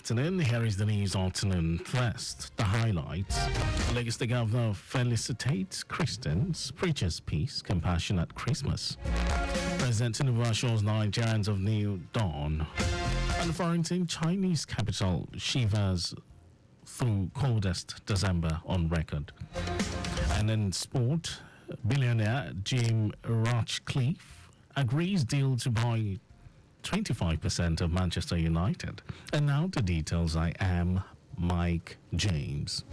afternoon. Here is the news afternoon. First, the highlights. Lagos State Governor felicitates Christians, preaches peace, compassion at Christmas. President Tinubu assures Nigerians of new dawn. And foreign team, Chinese capital shivers through coldest December on record. And in sport, billionaire Jim Ratcliffe agrees deal to buy 25% of Manchester United. And now the details. I am Mike James.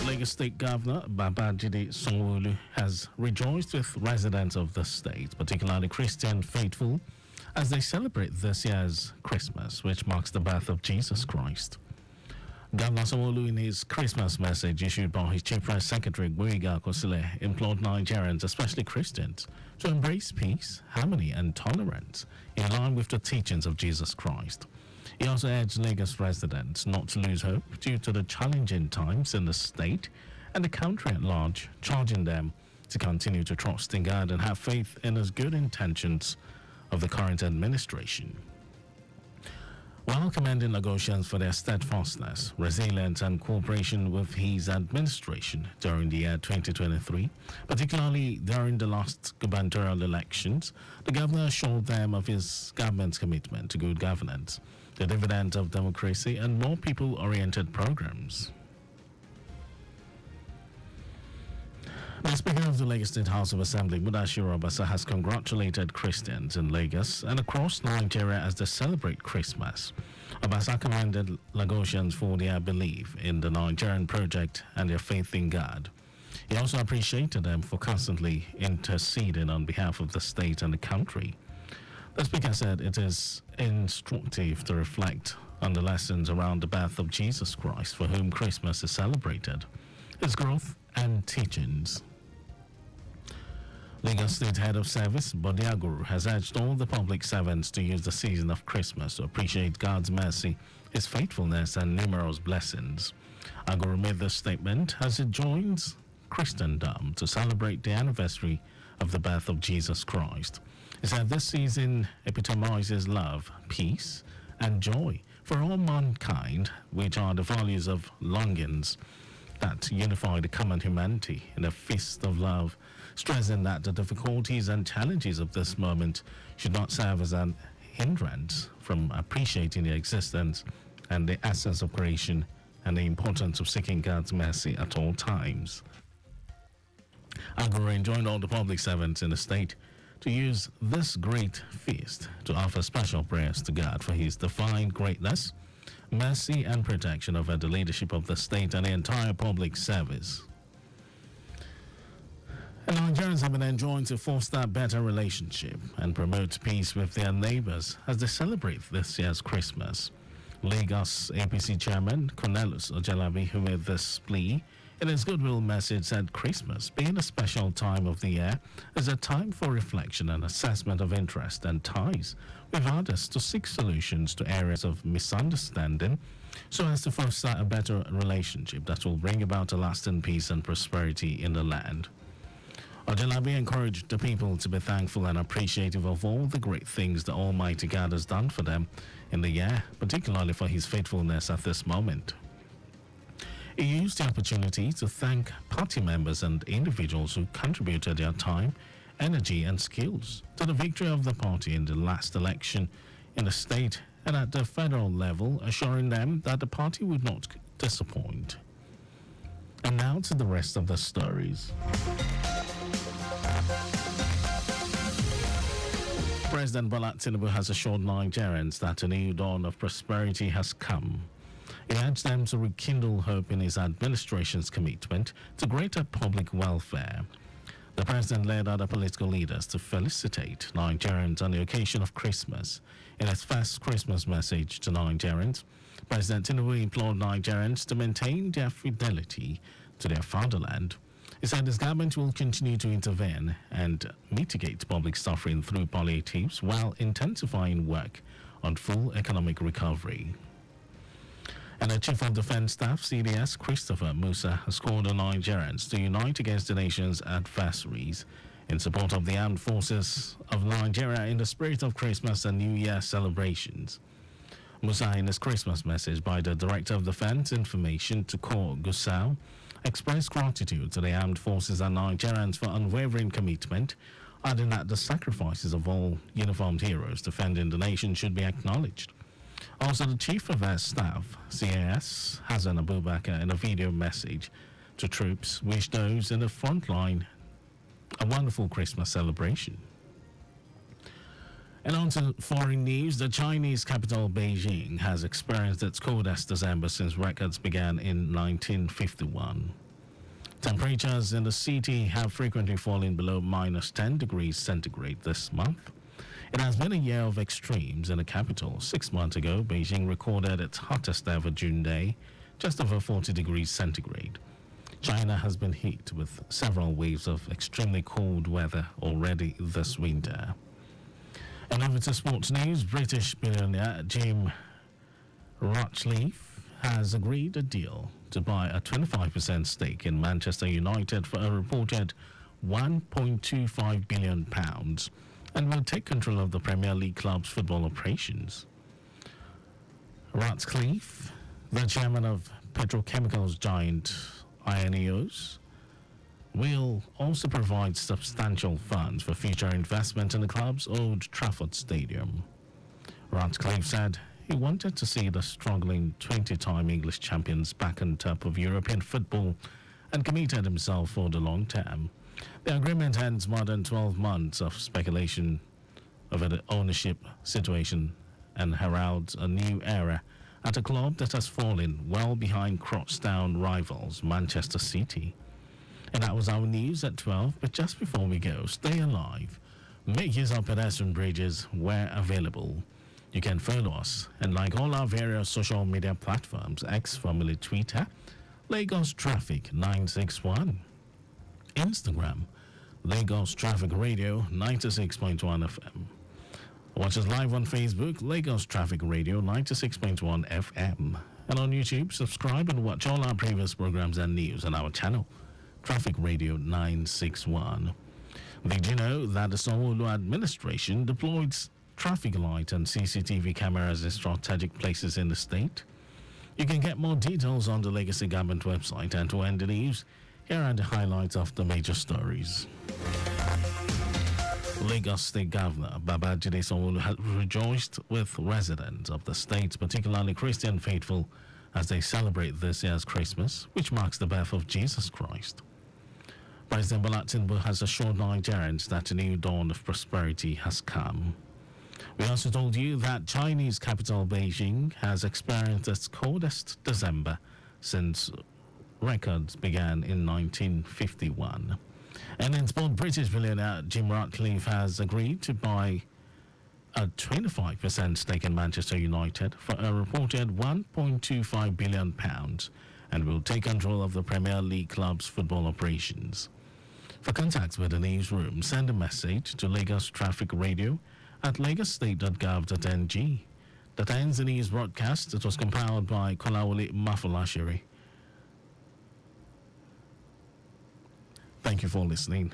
Lagos State Governor Babajide Sanwo-Olu has rejoiced with residents of the state, particularly Christian faithful, as they celebrate this year's Christmas, which marks the birth of Jesus Christ. Governor Sanwo-Olu, in his Christmas message issued by his Chief Press Secretary Gboyega Akosile, implored Nigerians, especially Christians, to embrace peace, harmony and tolerance in line with the teachings of Jesus Christ. He also urged Lagos residents not to lose hope due to the challenging times in the state and the country at large, charging them to continue to trust in God and have faith in His good intentions of the current administration. While commending Lagosians for their steadfastness, resilience and cooperation with his administration during the year 2023, particularly during the last gubernatorial elections, the governor assured them of his government's commitment to good governance, the dividend of democracy and more people-oriented programs. The Speaker of the Lagos State House of Assembly, Mudashiru Obasa, has congratulated Christians in Lagos and across Nigeria as they celebrate Christmas. Obasa commended Lagosians for their belief in the Nigerian project and their faith in God. He also appreciated them for constantly interceding on behalf of the state and the country. The Speaker said it is instructive to reflect on the lessons around the birth of Jesus Christ, for whom Christmas is celebrated, His growth and teachings. Lagos State Head of Service, Bode Aguru, has urged all the public servants to use the season of Christmas to appreciate God's mercy, His faithfulness, and numerous blessings. Aguru made this statement as he joins Christendom to celebrate the anniversary of the birth of Jesus Christ. He said this season epitomizes love, peace, and joy for all mankind, which are the values of longings that unify the common humanity in a feast of love, stressing that the difficulties and challenges of this moment should not serve as an hindrance from appreciating the existence and the essence of creation and the importance of seeking God's mercy at all times. Aguru enjoined all the public servants in the state to use this great feast to offer special prayers to God for His divine greatness, mercy and protection over the leadership of the state and the entire public service. And Nigerians have been enjoined to foster a better relationship and promote peace with their neighbors as they celebrate this year's Christmas. Lagos APC Chairman Cornelius Ojalabi, who made this plea in his goodwill message, said Christmas, being a special time of the year, is a time for reflection and assessment of interest and ties with others to seek solutions to areas of misunderstanding so as to foster a better relationship that will bring about a lasting peace and prosperity in the land. Ojalabi encouraged the people to be thankful and appreciative of all the great things the Almighty God has done for them in the year, particularly for His faithfulness at this moment. He used the opportunity to thank party members and individuals who contributed their time, energy and skills to the victory of the party in the last election in the state and at the federal level, assuring them that the party would not disappoint. And now to the rest of the stories. President Bola Tinubu has assured Nigerians that a new dawn of prosperity has come. He urged them to rekindle hope in his administration's commitment to greater public welfare. The president led other political leaders to felicitate Nigerians on the occasion of Christmas. In his first Christmas message to Nigerians, President Tinubu implored Nigerians to maintain their fidelity to their fatherland. He said his government will continue to intervene and mitigate public suffering through palliatives while intensifying work on full economic recovery. And the Chief of Defense Staff, CDS, Christopher Musa, has called on Nigerians to unite against the nation's adversaries in support of the armed forces of Nigeria in the spirit of Christmas and New Year celebrations. Musa, in his Christmas message by the Director of Defense Information to Corps Gusau, expressed gratitude to the armed forces and Nigerians for unwavering commitment, adding that the sacrifices of all uniformed heroes defending the nation should be acknowledged. Also, the Chief of Air Staff, CAS, Hassan Abubakar, in a video message to troops, wished those in the front line a wonderful Christmas celebration. And on to foreign news, the Chinese capital Beijing has experienced its coldest December since records began in 1951. Temperatures in the city have frequently fallen below minus 10 degrees centigrade this month. It has been a year of extremes in the capital. 6 months ago, Beijing recorded its hottest ever June day, just over 40 degrees centigrade. China has been hit with several waves of extremely cold weather already this winter. And over to sports news, British billionaire Jim Ratcliffe has agreed a deal to buy a 25% stake in Manchester United for a reported £1.25 billion and will take control of the Premier League club's football operations. Ratcliffe, the chairman of petrochemicals giant INEOS, will also provide substantial funds for future investment in the club's Old Trafford Stadium. Ratcliffe said he wanted to see the struggling 20-time English champions back on top of European football and committed himself for the long term. The agreement ends more than 12 months of speculation over the ownership situation and heralds a new era at a club that has fallen well behind crosstown rivals Manchester City. And that was our news at 12, but just before we go, stay alive. Make use of pedestrian bridges where available. You can follow us and like all our various social media platforms, X, formerly Twitter, Lagos Traffic 961, Instagram, Lagos Traffic Radio 96.1 FM. Watch us live on Facebook, Lagos Traffic Radio 96.1 FM. And on YouTube, subscribe and watch all our previous programs and news on our channel, Traffic Radio 961. Did you know that the Sanwo-Olu administration deployed traffic light and CCTV cameras in strategic places in the state? You can get more details on the Legacy Government website. And to end the news, here are the highlights of the major stories. Lagos State Governor Babajide Sanwo-Olu has rejoiced with residents of the state, particularly Christian faithful, as they celebrate this year's Christmas, which marks the birth of Jesus Christ. President Bola Tinubu has assured Nigerians that a new dawn of prosperity has come. We also told you that Chinese capital Beijing has experienced its coldest December since records began in 1951. And in sport, British billionaire Jim Ratcliffe has agreed to buy a 25% stake in Manchester United for a reported £1.25 billion and will take control of the Premier League club's football operations. For contacts with the newsroom, send a message to Lagos Traffic Radio at lagosstate.gov.ng. That ends the news broadcast. It was compiled by Kolawole Mafulashiri. Thank you for listening.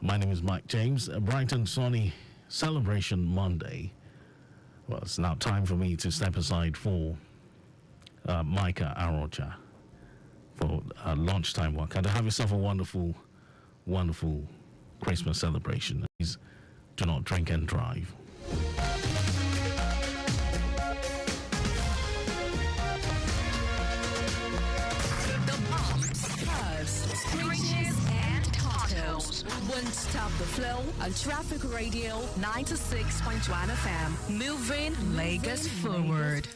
My name is Mike James. A bright and sunny celebration Monday. Well, it's now time for me to step aside for Micah Arocha for lunchtime work. And have yourself a wonderful, wonderful Christmas celebration. Please do not drink and drive. Won't stop the flow on Traffic Radio 96.1 FM. Moving Lagos forward.